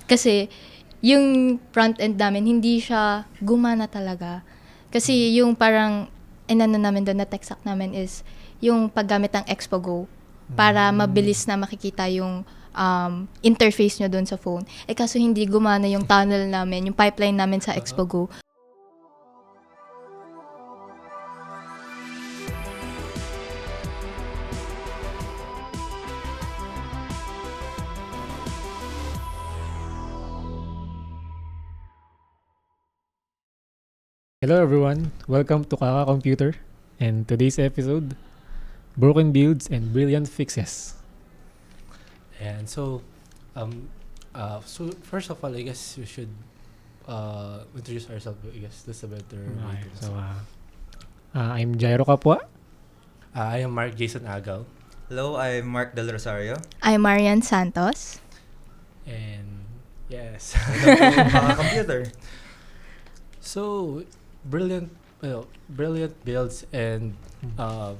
Kasi yung front end namin, hindi siya gumana talaga. Kasi yung parang, inano namin doon na tech stack namin is yung paggamit ng Expo Go para mabilis na makikita yung interface nyo doon sa phone. Kaso hindi gumana yung tunnel namin, yung pipeline namin sa Expo Go. Hello everyone, welcome to Kaka Computer, and today's episode, Broken Builds and Brilliant Fixes. And so first of all, I guess we should introduce ourselves. I guess that's a better way Okay, to I'm Jairo Kapwa. I am Mark Jason Agaw. Hello, I'm Mark Del Rosario. I'm Marian Santos. And yes. Welcome to Kaka Computer. So brilliant builds and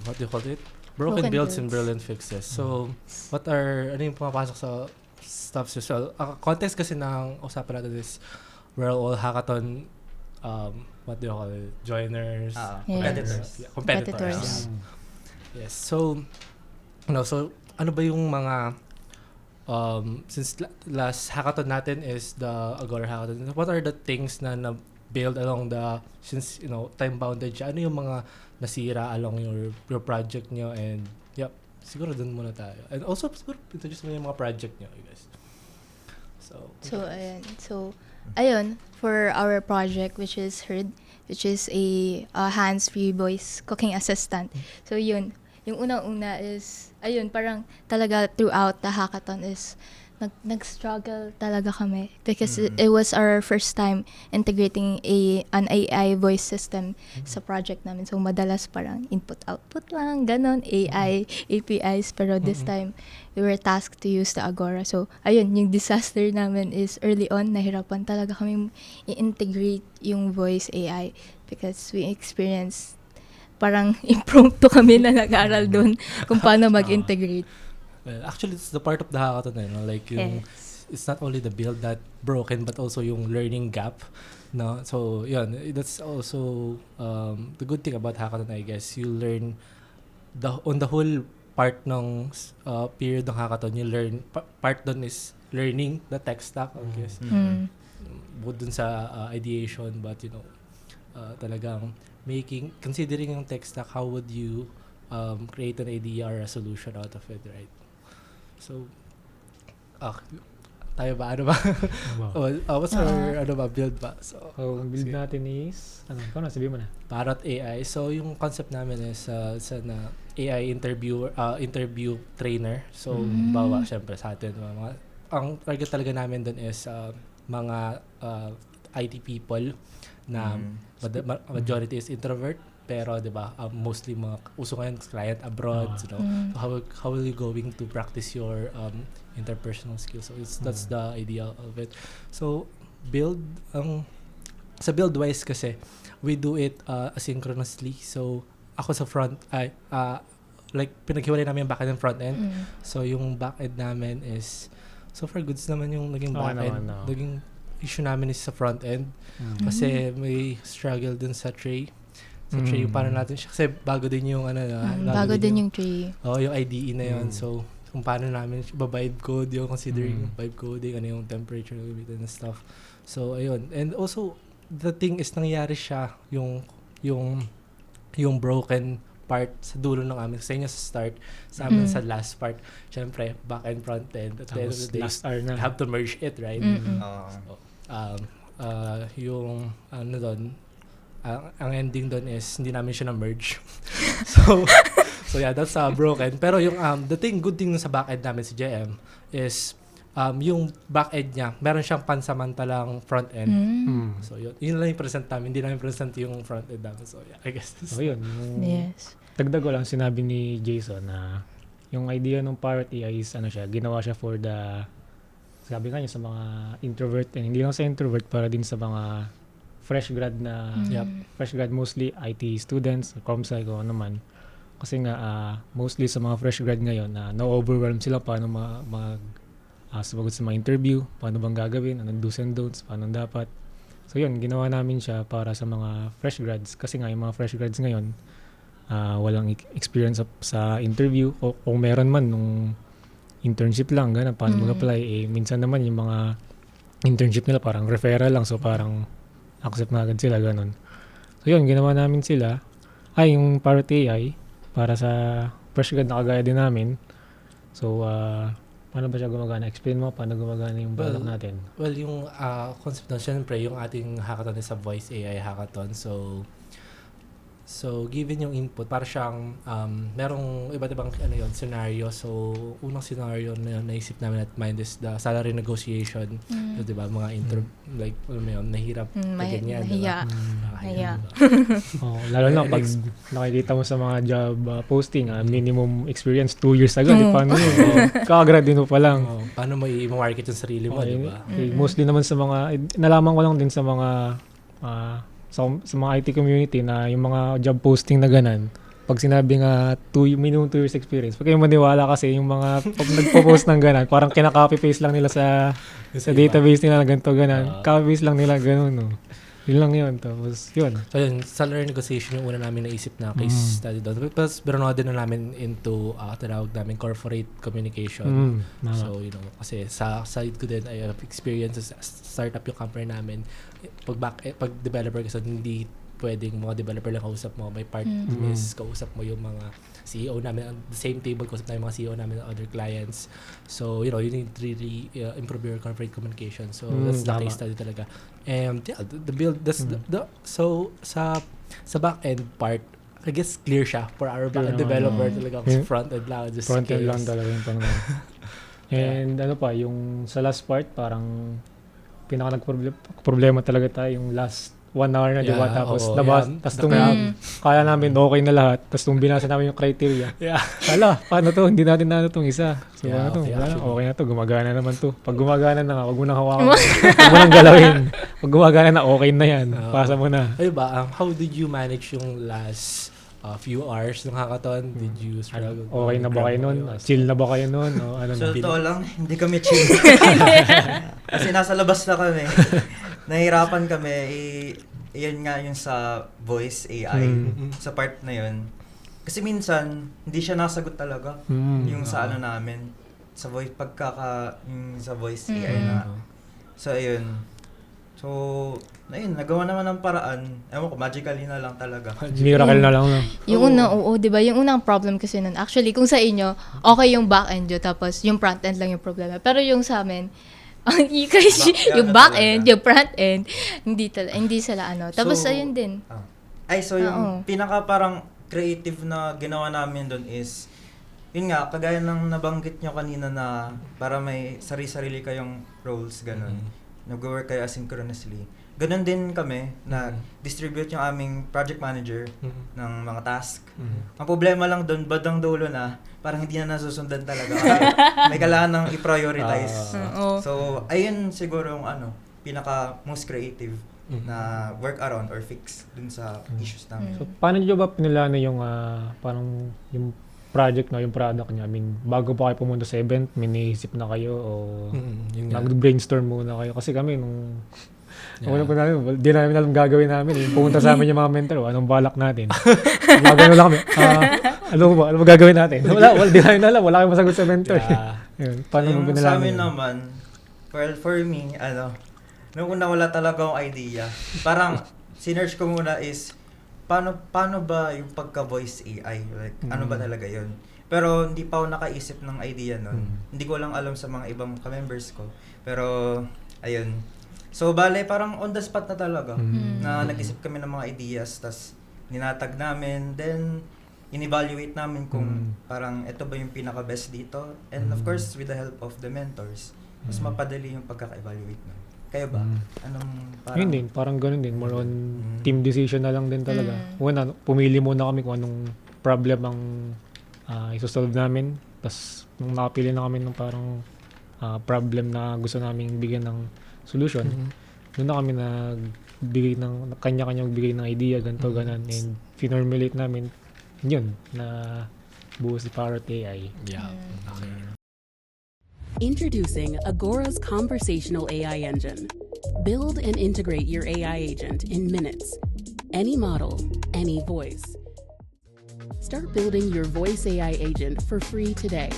what do you call it? Broken builds and brilliant fixes. So what are ano yung pumapasok sa stuff so context kasi ng usapan natin is we're all hackathon what do you call it? Joiners, Competitors. Yeah, competitors. Yes. So so ano ba yung mga since last hackathon natin is the Agora hackathon, what are the things na build along the since time bounded siya, ano yung mga nasira along your project nyo, and siguro dun muna tayo, and also siguro introduce mo yung mga project nyo, I guess. So ayun, for our project which is Heard, which is a hands-free voice cooking assistant. So yun, yung unang-una is ayun, parang talaga throughout the hackathon is nag-struggle talaga kami because it was our first time integrating an AI voice system sa project namin. So madalas parang input-output lang, ganon, AI, APIs. Pero this time, we were tasked to use the Agora. So ayun, yung disaster namin is early on, nahirapan talaga kami i-integrate yung voice AI because we experienced parang impromptu kami na nag-aral doon kung paano mag-integrate. Well, actually, it's the part of the hackathon, like yung it's not only the build that broken but also yung learning gap, no? So yun, that's also the good thing about hackathon, I guess. You learn on the whole part ng period ng hackathon, you learn part doon is learning the tech stack, I guess. Bukod dun sa ideation, but talagang considering yung tech stack, how would you create an idea or a solution out of it, right? So, tayo ba? Ano ba? What's our build ba? So, build natin is, ikaw na, sabihin mo na. Parrot AI. So, yung concept namin is na AI interview trainer. So, bawa, syempre, sa atin, ang target talaga namin dun is mga IT people na majority is introvert, pero 'di ba mostly mga uso ngayon client abroad, so how are you going to practice your interpersonal skills? So that's the idea of it. So sa build wise kasi we do it asynchronously. So ako sa front like pinaghiwalay namin yung back end and front end. So yung back end namin is so far goods naman yung naging back end. Naging issue namin is sa front end kasi may struggle dun sa tray. So tray, paano natin siya, kasi bago din yung bago din yung tray. Yung IDE na yun. So kung paano namin ba-vibe code yung considering vibe coding, ano yung temperature and stuff. So ayun, and also the thing is nangyari siya yung broken part sa dulo ng amin, sa inyo sa start, sa amin sa last part. Syempre back end, front end, at the end of the day you have to merge it, right? Yung doon, ang ending doon is hindi namin siya na-merge. so yeah, that's broken. Pero yung good thing sa back end namin si JM is yung back end niya, meron siyang pansamantalang front end. So yun lang yung present namin, hindi namin present yung front end namin. So yeah, I guess yun. Yes. Dagdag ko lang, sinabi ni Jason na yung idea ng Parrot AI is ginawa siya for the, sabi nga niya, sa mga introvert, and hindi lang sa introvert, para din sa mga fresh grad na fresh grad, mostly IT students, comsci o ano man. Kasi nga mostly sa mga fresh grad ngayon na na-overwhelm sila paano sumagot sa mga interview, paano bang gagawin, anong do's and don'ts, paano dapat. So yun, ginawa namin siya para sa mga fresh grads. Kasi nga yung mga fresh grads ngayon, walang experience sa interview. O kung meron man nung internship lang, ganun, paano mag-apply. Minsan naman yung mga internship nila parang referral lang. So parang accept na agad sila, ganun. So yun, ginawa namin sila. Yung Parrot AI, para sa fresh grad na kagaya din namin. So, paano ba siya gumagana? Explain mo paano gumagana yung product natin. Well, yung concept na syempre, yung ating hackathon is a voice AI hackathon. So given yung input, para siyang merong iba't ibang scenario. So, unang scenario na naisip namin at mind is the salary negotiation. So, di ba, mga like, alam mo yun, nahirap na ganyan. Nahiya. Lalo na pag nakikita mo sa mga job posting, minimum experience 2 years agad. Paano yun? Kakagrad din mo pa lang. Paano mo i-market yung sarili mo, di ba? Mostly naman sa mga, nalaman ko lang din sa mga sa mga IT community na yung mga job posting na ganan, pag sinabi nga minimum 2 years experience, pag kayo maniwala kasi yung mga pag nagpo-post ng ganan, parang kinaka-copy-paste lang nila sa database nila na ganito ganan. Copy-paste lang nila ganun, no. Yun lang yun. Tapos, yun. So, yun, salary negotiation yung una namin naisip na case study doon. Tapos, pero din na namin into, tinawag namin corporate communication. So, kasi sa side ko din, I have experience sa startup yung company namin. Pag developer kasi hindi pwedeng mga developer lang kausap mo. May part is kausap mo yung mga CEO namin. On the same table, kausap namin yung mga CEO namin and other clients. So, you need to really improve your corporate communication. So, that's the case study talaga. And yeah, the build, that's so sa back-end part, I guess clear siya for our back-end developer talaga. Kasi front-end lang. Just front-end lang talaga yung Panginoon. And yung sa last part, parang pinaka-problema talaga tayo yung last 1 hour na, di ba? Tapos kaya namin okay na lahat. Tapos nung binasa namin yung criteria, paano to? Hindi natin na itong isa. So, okay na to. Gumagana naman to. Pag gumagana na nga, wag mo nang hawakan. Wag mo nang galawin. Pag gumagana na, okay na yan. Pasa mo na. Ay ba, how did you manage yung last few hours ng hackathon? Did you struggle? Okay na ba kayo nun? Chill na ba kayo nun? So, totoo lang, hindi kami chill. Kasi nasa labas na kami. Nahirapan kami. Yan nga yung sa voice AI. Sa part na yun. Kasi minsan, hindi siya nasagot talaga. Yung sa namin. Sa voice, yung sa voice AI na. So, ayun. So, ayun, nagawa naman ng paraan. Ewan ko, magically na lang talaga. Miracle na lang. Yung unang, di ba? Yung unang problem kasi nun, actually, kung sa inyo, okay yung back-end yun, tapos yung front-end lang yung problema. Pero yung sa amin, yung back-end, yung front-end, hindi sila Tapos, ayun din. So yung pinaka parang creative na ginawa namin doon is, yun nga, kagaya ng nabanggit nyo kanina na para may sarili-sarili kayong roles, ganun. Nag-work kayo asynchronously. Ganun din kami na distribute yung aming project manager ng mga task. Ang problema lang doon, badang dulo na, parang hindi na nasusundan talaga. May kailangan nang i-prioritize. So, ayun siguro yung pinaka most creative na work around or fix dun sa issues namin. So, paano nyo ba pinilano yung parang yung project na yung product niya? I mean, bago pa kayo pumunta sa event, may naisip na kayo o nag-brainstorm muna kayo? Kasi kami nung una po namin, di namin alam gagawin namin. Pumunta sa amin yung mga mentor, anong balak natin? Magano lang kami, ano ba gagawin natin? Wala, di namin alam, wala kayong masagot sa mentor. Yun, paano mo pinilano? Sa amin naman, well, for me, nung una wala talaga akong idea. Parang, sinearch ko muna is, paano ba yung pagka-voice AI? Like, ano ba talaga yun? Pero hindi pa ako nakaisip ng idea nun. Hindi ko lang alam sa mga ibang ka-members ko. Pero, ayun. So, bale, parang on the spot na talaga. Na nag-isip kami ng mga ideas, tas ninatag namin, then in-evaluate namin kung parang ito ba yung pinaka-best dito. And of course, with the help of the mentors, mas mapadali yung pagkaka-evaluate namin. Kayo ba? Anong parang... Yun din, parang ganun din. More on team decision na lang din talaga. Una, pumili muna kami kung anong problem ang isosolve namin. Tapos, nung nakapili na kami ng parang problem na gusto namin bigyan ng solution, doon na kami nagbigay ng, kanya-kanya magbigay ng idea, ganito, ganan. And finormulate namin, yun, na buo si Parrot AI. Yeah. Okay. Introducing Agora's conversational AI engine. Build and integrate your AI agent in minutes. Any model, any voice. Start building your voice AI agent for free today.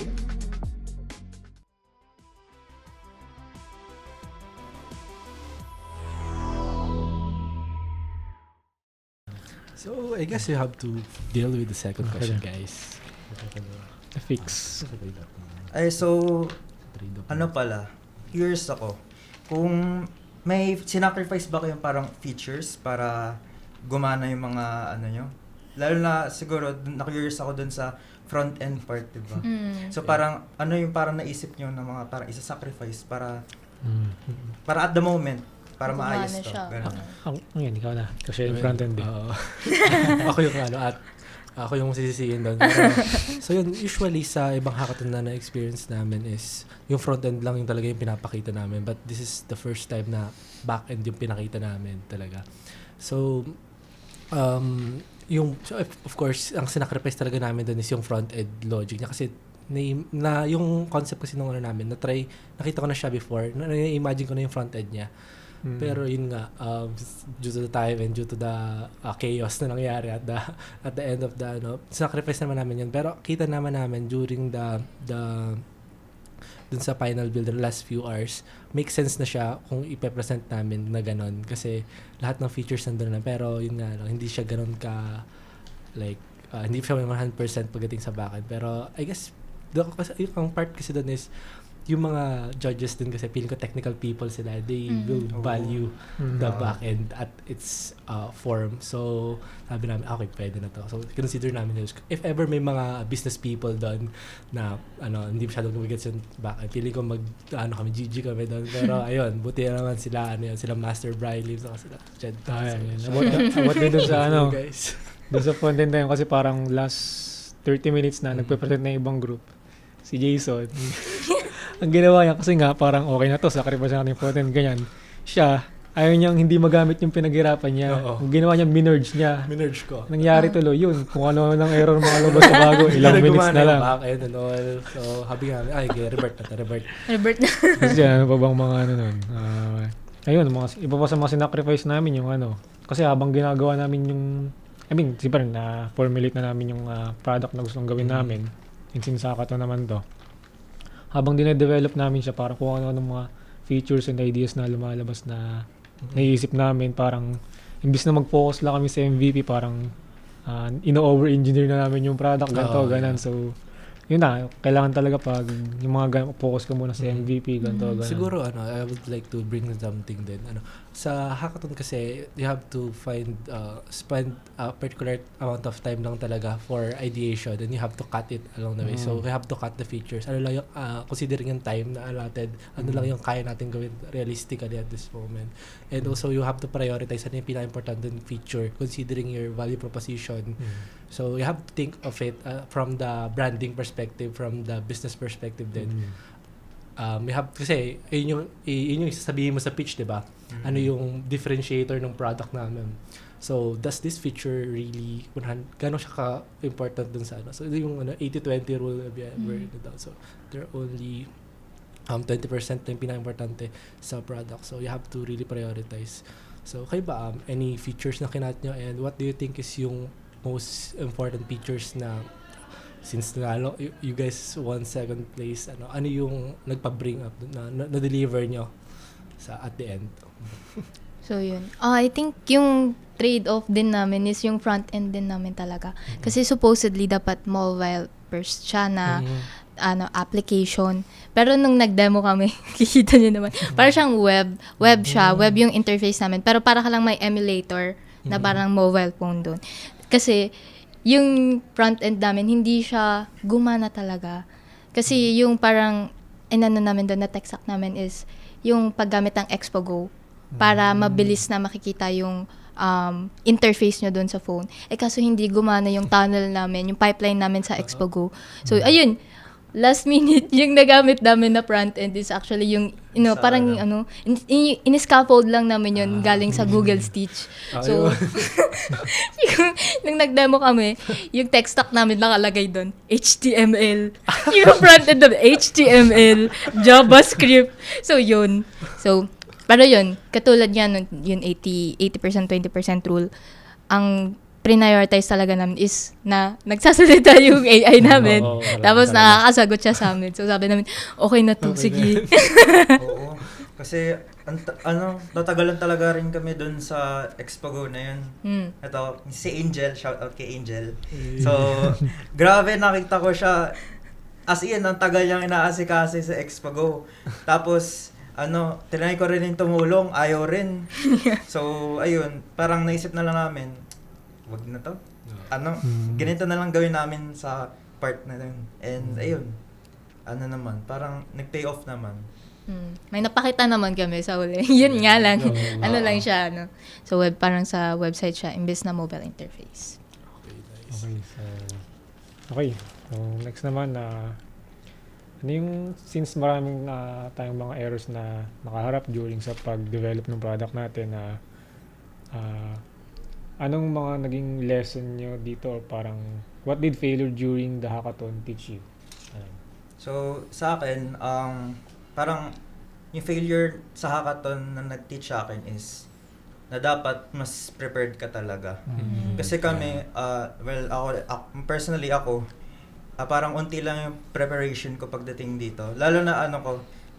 So, I guess you have to deal with the second question, guys. The fix. Ay, so, ano pala, curious ako. Kung may sinacrifice ba kayong parang features para gumana yung mga ano nyo? Lalo na siguro, na-curious ako dun sa front-end part, diba? So parang, ano yung parang naisip nyo na mga parang isa-sacrifice para at the moment, para Gumana maayos to. siya. Ganun. Ngayon, ikaw na. Kasi yung front end eh. Oo. Ako yung ako yung sisisihin doon. Pero, so yun, usually sa ibang hackathon na experience namin is yung front end lang yung talaga yung pinapakita namin. But this is the first time na back end yung pinakita namin talaga. So, of course, ang sinacrifice talaga namin doon is yung front end logic niya. Kasi yung concept kasi nung namin, nakita ko na siya before, na-imagine ko na yung front end niya. Pero yun nga, due to the time and due to the chaos na nangyari at the end of the sacrifice naman namin yun. Pero kita naman namin during dun sa final build, the last few hours, makes sense na siya kung ipe-present namin na ganon. Kasi lahat ng features nandun na. Pero yun nga, hindi siya ganon ka, hindi siya 100% pagdating sa backend. Pero I guess, yung part kasi dun is, yung mga judges din kasi feeling ko technical people sila, they will value the backend at its form. So sabi namin, okay, pwede na to. So consider namin yun. If ever may mga business people doon na hindi masyadong gumagets yung backend, feeling ko kami GG kami doon. Pero ayun, buti na naman sila sila Master Briley, sila Jed. About din dun sa guys. Dun sa front end na yun kasi parang last 30 minutes na nagpe-present na ibang group. Si Jason. Ang ginawa niya kasi nga parang okay na to, sacrifice natin yung front end, ganyan. Siya, ayaw niyang hindi magamit yung pinaghirapan niya. Ang ginawa niya, minerge niya. Minerge ko. Nangyari tuloy yun. Kung ano ng error mga lubos sa bago, ilang minutes na lang. Back-end and all. So, habi nga, revert. Revert na. Kasi ano pa bang mga nun. Ayun, iba pa sa mga sinacrifice namin yung Kasi habang ginagawa namin yung, siyempre na-formulate na namin yung product na gustong gawin namin. Sinsaka to naman to. Habang dine-develop namin siya, parang kung ano mga features and ideas na lumalabas na naiisip namin, parang imbis na mag-focus lang kami sa MVP, parang ino-over-engineer na namin yung product, ganun. So, yun na, kailangan talaga pag yung mga focus ka muna sa MVP, ganito. Siguro, I would like to bring something din. Sa hackathon kasi, you have to spend a particular amount of time lang talaga for ideation, and you have to cut it along the way. So, we have to cut the features. Lang yung, considering yung time na allotted, lang yung kaya natin gawin realistically at this moment. And also, you have to prioritize yung pinaka-important feature, considering your value proposition. So, you have to think of it from the branding perspective, from the business perspective din. We have, kasi, yun yung sasabihin mo sa pitch, diba? Ano yung differentiator ng product namin. So, does this feature really, gano'n siya ka-important dun sa So, yung 80-20 rule, so, there are only 20% na yung pinaka-importante sa product. So, you have to really prioritize. So, kayo ba, any features na kinat nyo, and what do you think is yung most important features na since you guys won second place, ano yung nagpa-bring up na deliver nyo at the end? So yun. I think yung trade-off din namin is yung front end din namin talaga. Kasi supposedly dapat mobile first siya na application. Pero nung nag-demo kami, kikita niyo naman, para siyang web siya, web yung interface namin. Pero para ka lang may emulator na parang mobile phone doon. Kasi yung front end namin, hindi siya gumana talaga. Kasi yung parang, namin doon na tech stack namin is yung paggamit ng Expo Go para mabilis na makikita yung interface nyo doon sa phone. Kaso hindi gumana yung tunnel namin, yung pipeline namin sa Expo Go. So, ayun, last minute yung nagamit namin na front end is actually yung Sa parang ano? in-scaffold lang namin yun galing sa Google Stitch. So nung nag-demo kami, yung tech stack namin nakalagay doon, HTML. Yung front end namin, HTML, JavaScript. So yun. So pero yun, katulad nga nun, yung 80% 20% rule, ang prioritize talaga namin is na nagsasalita yung AI namin. Oo, wala Tapos talaga. nakakasagot siya sa amin. So sabi namin, okay na to, sige. Oo. Kasi, natagalan talaga rin kami dun sa Expogo na yun. Ito, si Angel, shout out kay Angel. So, grabe nakita ko siya. As in, ang tagal niyang inaasikaso sa Expogo. Tapos, tinry ko rin yung tumulong, ayaw rin. So, ayun, parang naisip na lang namin, wag na to. Ganito na lang gawin namin sa part na yun. And ayun, parang nag-pay off naman. May napakita naman kami sa uli. Yun nga lang. Lang siya, So, parang sa website siya, imbes na mobile interface. Okay, so next naman since maraming tayong mga errors na nakaharap during sa pag-develop ng product natin anong mga naging lesson nyo dito or parang what did failure during the hackathon teach you? So, sa akin, parang yung failure sa hackathon na nag-teach sa akin is na dapat mas prepared ka talaga. Kasi kami, personally ako, parang unti lang yung preparation ko pagdating dito. Lalo na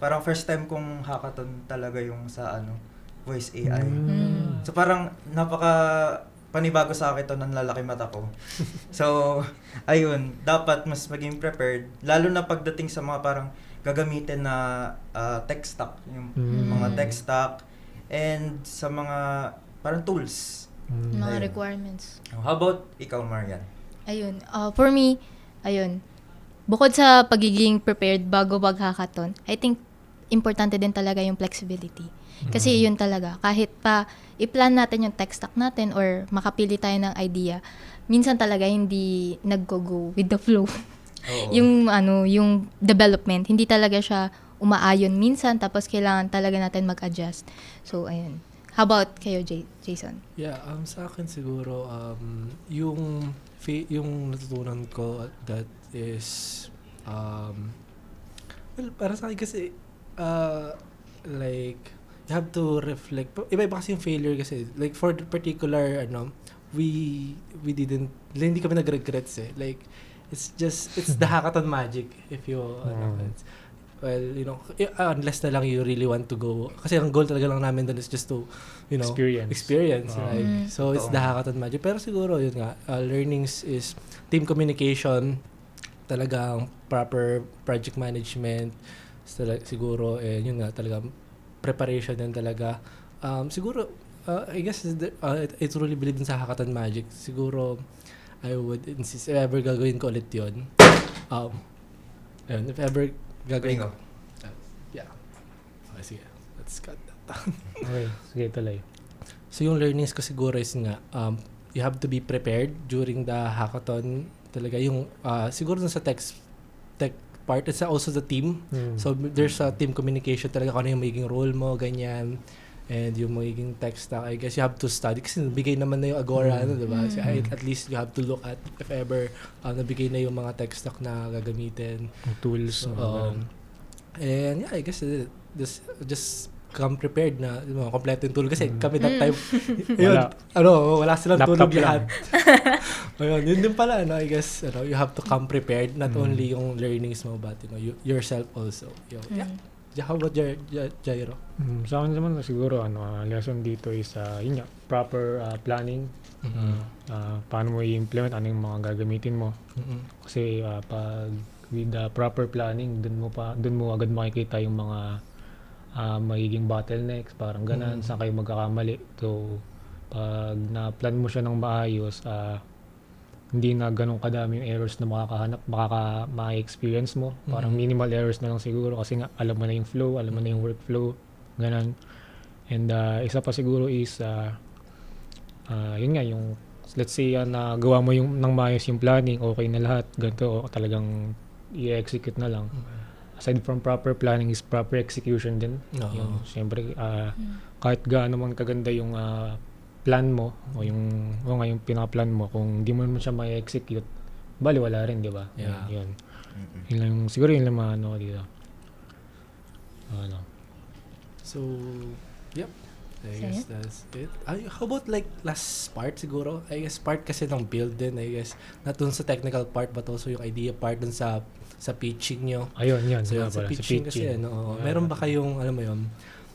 parang first time kong hackathon talaga yung sa voice AI. So parang panibago sa akin to, nanlalaki mata ko. So, ayun, dapat mas maging prepared. Lalo na pagdating sa mga parang gagamitin na tech stack. Yung mga tech stack. And sa mga parang tools. Mga Ayun. requirements. How about ikaw, Marian? Ayun. For me, bukod sa pagiging prepared bago mag-hackathon, I think importante din talaga yung flexibility. Kasi yun talaga, kahit pa i-plan natin yung tech stack natin or makapili tayo ng idea, minsan talaga hindi nag-go with the flow. Oo. yung development, hindi talaga siya umaayon minsan, tapos kailangan talaga natin mag-adjust. So, ayun. How about kayo, Jason? Yeah, sa akin siguro, yung natutunan ko that is, para sa akin kasi, like, you have to reflect. Iba-iba kasi yung failure kasi. Like, for the particular, we hindi kami nag-regrets eh. Like, it's the hackathon magic, if you, unless na lang you really want to go. Kasi ang goal talaga lang namin doon is just to, experience. Right? So, it's the hackathon magic. Pero siguro, yun nga, learnings is team communication, talagang proper project management, siguro, yun nga, talaga preparation din talaga. Siguro, I guess, I truly believe din sa hackathon magic. Siguro, I would insist, if ever gagawin ko ulit yun. If ever gagawin ko. Yeah. Okay, sige. Let's cut that down. Okay, sige, tuloy. So, yung learnings ko siguro is nga, you have to be prepared during the hackathon. Talaga yung, siguro sa tech part, it's also the team. So, there's a team communication talaga kung ano yung magiging role mo, ganyan. And yung magiging tech stack, I guess you have to study. Kasi nabigay naman na yung Agora, diba? So, at least you have to look at, if ever, nabigay na yung mga tech stack na gagamitin. Tools. And yeah, I guess, just come prepared na, kompleto yung tool. Kasi kami that time, wala silang tulog lahat. Ayun, yun din pala, I guess, you have to come prepared, not only yung learnings mo, but, yourself also. Yeah. How about Jairo? Sa akin naman siguro, lesson dito is, yun nga, proper planning. Paano mo i-implement, ano yung mga gagamitin mo. Kasi, pag with the proper planning, dun mo agad makikita yung mga magiging bottlenecks, parang ganan, saan kayo magkakamali. So, pag na-plan mo siya ng maayos, hindi na ganun kadami yung errors na maka-experience mo. Parang minimal errors na lang siguro kasi nga alam mo na yung flow, alam mo na yung workflow, ganan. And isa pa siguro is, yun nga, yung let's say nagawa mo yung nang maayos yung planning, okay na lahat, ganito, talagang i-execute na lang. Aside from proper planning is proper execution din. Oo. Yun, siyempre, kahit gaano man kaganda yung plan mo o yung pinaka-plan mo, kung hindi mo naman siya ma-execute, bali wala rin, di ba? Yeah. Yun. Yun lang yung, siguro yun lang mga ano dito. Ano. So, yep. I guess that's it. How about like last part siguro? I guess part kasi ng build din, I guess. Not dun sa technical part but also yung idea part dun sa pitching nyo. Ayun, yun. So, nga sa pala, pitching kasi, meron ba kayong, alam mo yun,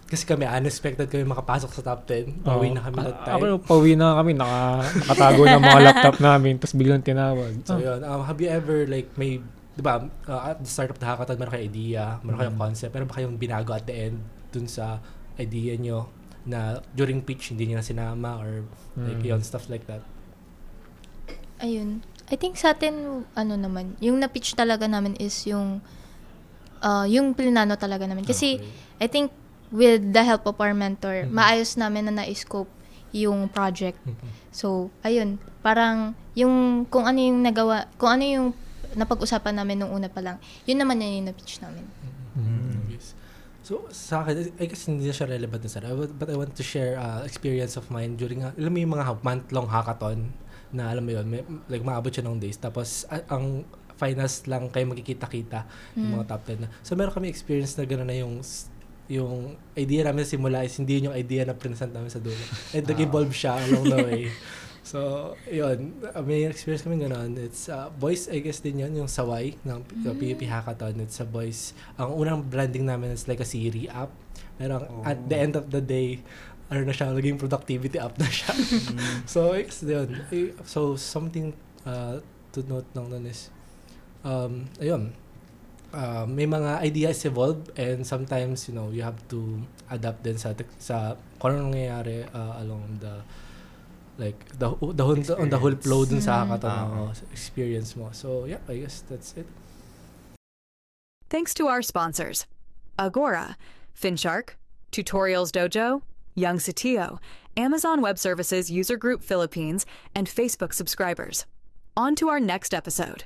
kasi kami, unexpected kami makapasok sa top 10. Pauwi na kami that time. Ako, pauwi na kami, nakatago ng mga laptop namin, tapos biglang tinawag. So, yun. Have you ever, like, may, di ba, at the start of the hackathon, meron kayong idea, meron kayong concept, meron ba kayong binago at the end dun sa idea nyo na during pitch, hindi nyo na sinama or like, yun, stuff like that? Ayun. I think sa atin, naman, yung na-pitch talaga namin is yung plinano talaga namin. Kasi, Okay. I think, with the help of our mentor, maayos namin na na-scope yung project. So, ayun, parang kung ano yung napag-usapan namin nung una pa lang, yun naman yung na-pitch namin. Yes. So, sa akin, I guess hindi na siya relevant na sana, but I want to share experience of mine during, alam mo yung mga month-long hackathon na alam mo yun, like maabot siya ng days, tapos ang finals lang kayo magkikita-kita yung mga top 10 na. So, meron kami experience na gano'n na yung idea namin sa simula is hindi yung idea na present namin sa dulo. And nag-evolve siya along the way. So, yun. May experience kami gano'n. It's boys, I guess din yun, yung saway ng PUP Hackathon. It's a boys. Ang unang branding namin is like a Siri app. Pero at the end of the day, na siya, naging productivity app na siya. So, it's yun. So, something to note lang nun is, ayun, may mga ideas evolve and sometimes you have to adapt din sa kung ano nangyayari along the on the whole flow dun sa hackathon experience mo. So yeah, I guess that's it. Thanks to our sponsors, Agora, Finshark, Tutorials Dojo, Young Satio, Amazon Web Services User Group Philippines, and Facebook subscribers. On to our next episode.